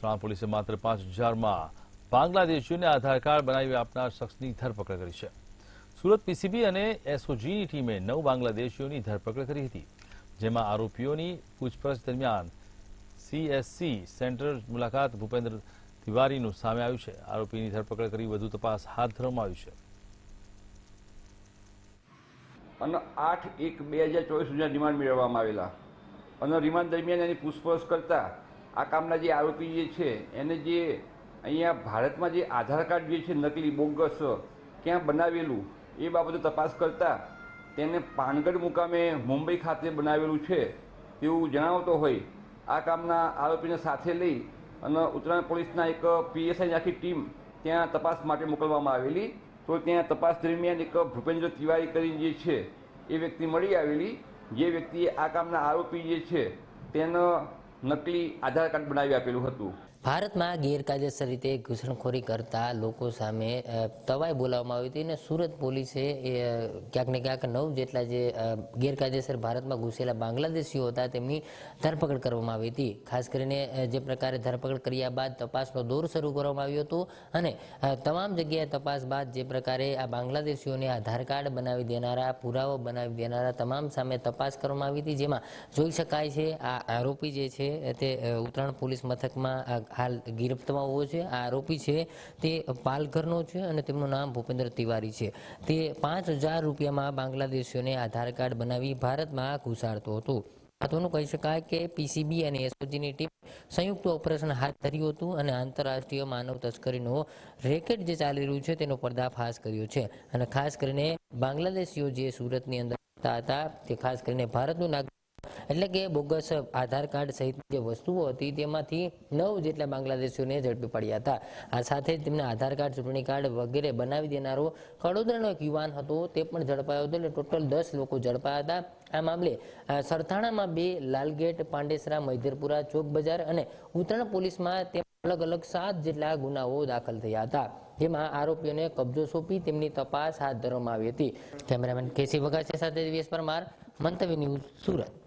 ઉત્તરાયણ પોલીસે માત્ર 5000માં બાંગ્લાદેશીઓને આધાર કાર્ડ બનાવી આપનાર શખ્સની ધરપકડ કરી છે। સુરત પીસીબી અને એસઓજીની ટીમે 9 બાંગ્લાદેશીઓની ધરપકડ કરી હતી, જેમાં આરોપીઓની પૂછપરછ દરમિયાન સીએસસી સેન્ટર મુલાકાત ભૂપેન્દ્ર તિવારીનું સામે આવ્યું છે। આરોપીની ધરપકડ કરી વધુ તપાસ હાથ ધરવામાં આવી છે। અને 8/1/2024 સુધીના રિમાન્ડ મેળવવામાં આવેલા અને રિમાન્ડ દરમિયાન એની પૂછપરછ કરતા આ કામના જે આરોપી જે છે એને જે અહીંયા ભારતમાં જે આધાર કાર્ડ જે છે નકલી બોગસ ક્યાં બનાવેલું એ બાબતે તપાસ કરતા તેને પાનગઢ મુકામે મુંબઈ ખાતે બનાવેલું છે તેવું જણાવતો હોય આ કામના આરોપીને સાથે લઈ અને ઉત્તરાયણ પોલીસના એક પીએસઆઈની આખી ટીમ ત્યાં તપાસ માટે મોકલવામાં આવેલી। તો ત્યાં તપાસ દરમિયાન એક ભૂપેન્દ્ર તિવારી કરીને જે છે એ વ્યક્તિ મળી આવેલી, જે વ્યક્તિએ આ કામના આરોપી જે છે તેને નકલી આધાર કાર્ડ બનાવી આપેલું હતું। ભારતમાં ગેરકાયદેસર રીતે ઘૂસણખોરી કરતા લોકો સામે તવાઈ બોલાવવામાં આવી હતી અને સુરત પોલીસે ક્યાંક ને ક્યાંક 9 જેટલા જે ગેરકાયદેસર ભારતમાં ઘૂસેલા બાંગ્લાદેશીઓ હતા તેમની ધરપકડ કરવામાં આવી હતી। ખાસ કરીને જે પ્રકારે ધરપકડ કર્યા બાદ તપાસનો દોર શરૂ કરવામાં આવ્યો હતો અને તમામ જગ્યાએ તપાસ બાદ જે પ્રકારે આ બાંગ્લાદેશીઓને આધાર કાર્ડ બનાવી દેનારા, પુરાવો બનાવી દેનારા તમામ સામે તપાસ કરવામાં આવી હતી, જેમાં જોઈ શકાય છે આ આરોપી જે છે તે ઉત્તરાયણ પોલીસ મથકમાં હાલ ગિરફ્તમાં હોવો છે। આ આરોપી છે તે પાલઘરનો છે અને તેમનું નામ ભૂપેન્દ્ર તિવારી છે। તે 5000 રૂપિયામાં બાંગ્લાદેશીઓને આધાર કાર્ડ બનાવી ભારતમાં ઘુસાડતો હતો। મહત્વનું કહી શકાય કે પીસીબી અને એસઓજીની ટીમ સંયુક્ત ઓપરેશન હાથ ધર્યું હતું અને આંતરરાષ્ટ્રીય માનવ તસ્કરીનો રેકેટ જે ચાલી રહ્યું છે તેનો પર્દાફાશ કર્યો છે અને ખાસ કરીને બાંગ્લાદેશીઓ જે સુરતની અંદર હતા તે ખાસ કરીને ભારતનું નાગરિક એટલે કે બોગસ આધાર કાર્ડ સહિત જે વસ્તુઓ હતી તેમાંથી 9 જેટલા બાંગ્લાદેશીઓને ઝડપી પડ્યા હતા। આ સાથે જ તેમના આધાર કાર્ડ, ચૂંટણી કાર્ડ વગેરે બનાવી દેનારો કડોદરાનો એક યુવાન હતો તે પણ ઝડપાયો હતો। એટલે ટોટલ 10 લોકો ઝડપાયા હતા। આ મામલે સરથાણામાં 2, લાલગેટ, પાંડેસરા, મૈધરપુરા, ચોક બજાર અને ઉત્તરાયણ પોલીસમાં અલગ અલગ 7 જેટલા ગુનાઓ દાખલ થયા હતા, જેમાં આરોપીઓને કબજો સોંપી તેમની તપાસ હાથ ધરવામાં આવી હતી। કેમેરામેન કેસી વઘાસિયા સાથે દિવ્યેશ પરમાર, મંતવ્ય ન્યૂઝ, સુરત।